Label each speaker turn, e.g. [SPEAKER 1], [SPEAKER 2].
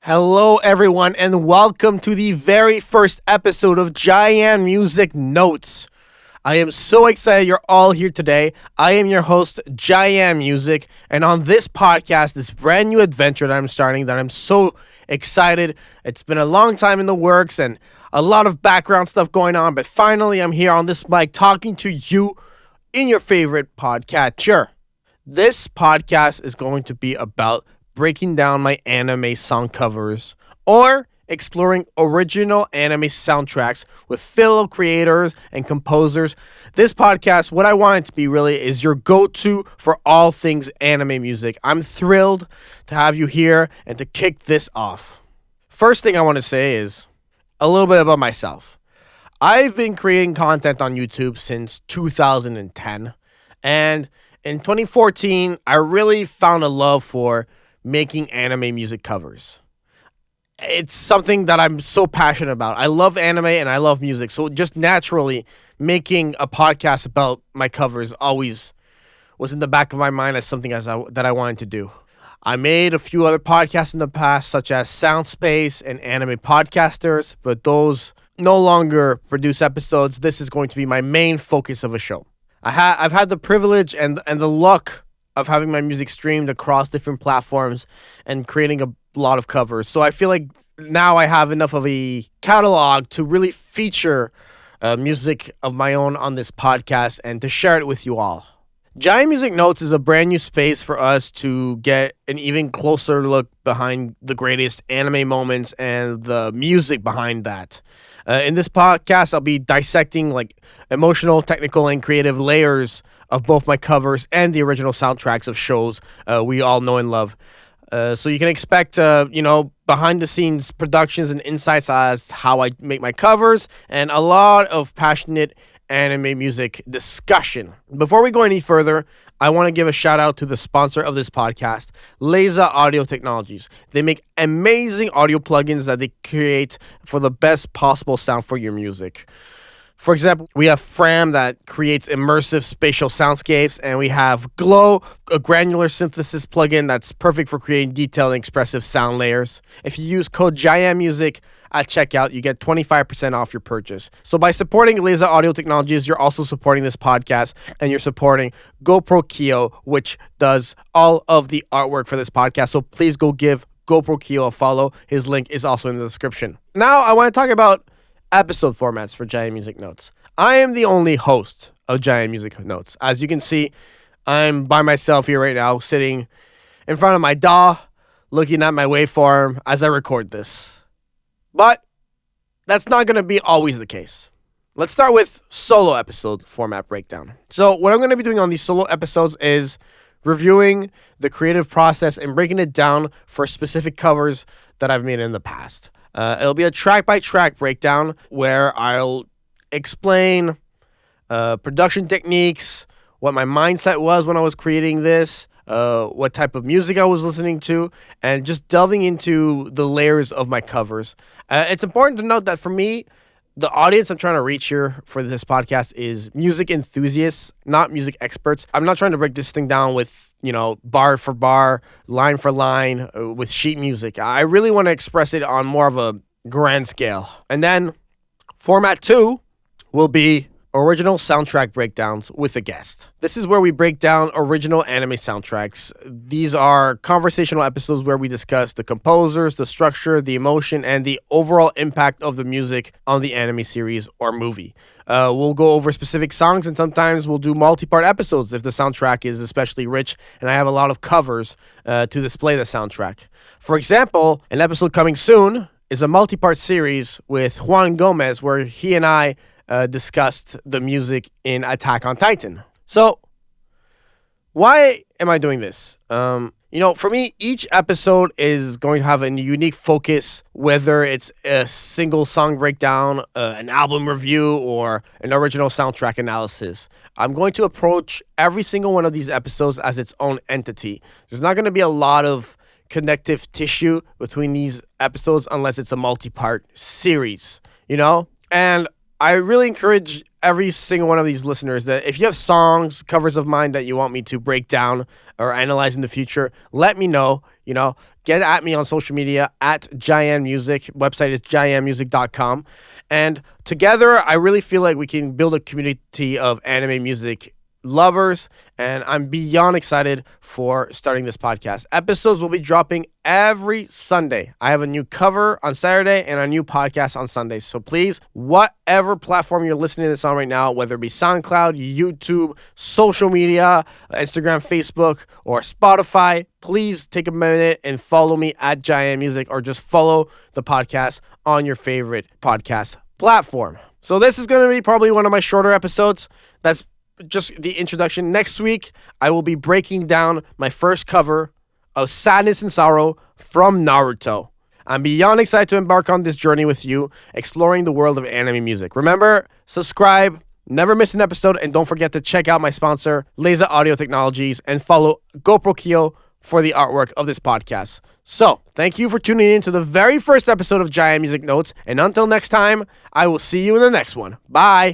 [SPEAKER 1] Hello, everyone, and welcome to the very first episode of JaianMusic Notes. I am so excited you're all here today. I am your host, JaianMusic, and on this podcast, this brand new adventure that I'm starting, that I'm so excited. It's been a long time in the works and a lot of background stuff going on, but finally, I'm here on this mic talking to you in your favorite podcatcher. This podcast is going to be about breaking down my anime song covers or exploring original anime soundtracks with fellow creators and composers. This podcast, what I want it to be really is your go-to for all things anime music. I'm thrilled to have you here and to kick this off. First thing I want to say is a little bit about myself. I've been creating content on YouTube since 2010, and in 2014, I really found a love for making anime music covers. It's something that I'm so passionate about. I love anime and I love music, so just naturally making a podcast about my covers always was in the back of my mind as something that I wanted to do. I made a few other podcasts in the past, such as Soundspace and Anime Podcasters, but those no longer produce episodes. This is going to be my main focus of a show. I've had the privilege and the luck of having my music streamed across different platforms and creating a lot of covers. So I feel like now I have enough of a catalog to really feature music of my own on this podcast and to share it with you all. JaianMusic Notes is a brand new space for us to get an even closer look behind the greatest anime moments and the music behind that. In this podcast, I'll be dissecting emotional, technical, and creative layers of both my covers and the original soundtracks of shows we all know and love. So you can expect, behind-the-scenes productions and insights as how I make my covers and a lot of passionate anime music discussion. Before we go any further, I want to give a shout out to the sponsor of this podcast, Laser Audio Technologies. They make amazing audio plugins that they create for the best possible sound for your music. For example, we have Fram that creates immersive spatial soundscapes, and we have Glow, a granular synthesis plugin that's perfect for creating detailed and expressive sound layers. If you use code JaianMusic at checkout, you get 25% off your purchase. So by supporting Laser Audio Technologies, you're also supporting this podcast, and you're supporting GoPro Keo, which does all of the artwork for this podcast. So please go give GoPro Keo a follow. His link is also in the description. Now I want to talk about episode formats for JaianMusic Notes. I am the only host of JaianMusic Notes. As you can see, I'm by myself here right now, sitting in front of my DAW, looking at my waveform as I record this. But that's not going to be always the case. Let's start with solo episode format breakdown. So what I'm going to be doing on these solo episodes is reviewing the creative process and breaking it down for specific covers that I've made in the past. It'll be a track-by-track breakdown where I'll explain production techniques, what my mindset was when I was creating this, what type of music I was listening to, and just delving into the layers of my covers. It's important to note that for me, the audience I'm trying to reach here for this podcast is music enthusiasts, not music experts. I'm not trying to break this thing down with, bar for bar, line for line, with sheet music. I really want to express it on more of a grand scale. And then format 2 will be original soundtrack breakdowns with a guest. This is where we break down original anime soundtracks. These are conversational episodes where we discuss the composers, the structure, the emotion, and the overall impact of the music on the anime series or movie. We'll go over specific songs, and sometimes we'll do multi-part episodes if the soundtrack is especially rich and I have a lot of covers to display the soundtrack. For example, an episode coming soon is a multi-part series with Juan Gomez where he and I discussed the music in Attack on Titan. So, why am I doing this? For me, each episode is going to have a unique focus, whether it's a single song breakdown, an album review, or an original soundtrack analysis. I'm going to approach every single one of these episodes as its own entity. There's not going to be a lot of connective tissue between these episodes unless it's a multi-part series, And I really encourage every single one of these listeners that if you have songs, covers of mine that you want me to break down or analyze in the future, let me know. get at me on social media at JaianMusic. Website is JaianMusic.com. And together, I really feel like we can build a community of anime music lovers, and I'm beyond excited for starting this podcast. Episodes will be dropping every Sunday. I have a new cover on Saturday and a new podcast on Sunday. So please, whatever platform you're listening to this on right now, whether it be SoundCloud, YouTube, social media, Instagram, Facebook, or Spotify, please take a minute and follow me at JaianMusic, or just follow the podcast on your favorite podcast platform. So this is going to be probably one of my shorter episodes. That's just the introduction. Next week, I will be breaking down my first cover of Sadness and Sorrow from Naruto. I'm beyond excited to embark on this journey with you, exploring the world of anime music. Remember, subscribe, never miss an episode, and don't forget to check out my sponsor, Laser Audio Technologies, and follow GoPro Kyo for the artwork of this podcast. So, thank you for tuning in to the very first episode of JaianMusic Notes, and until next time, I will see you in the next one. Bye!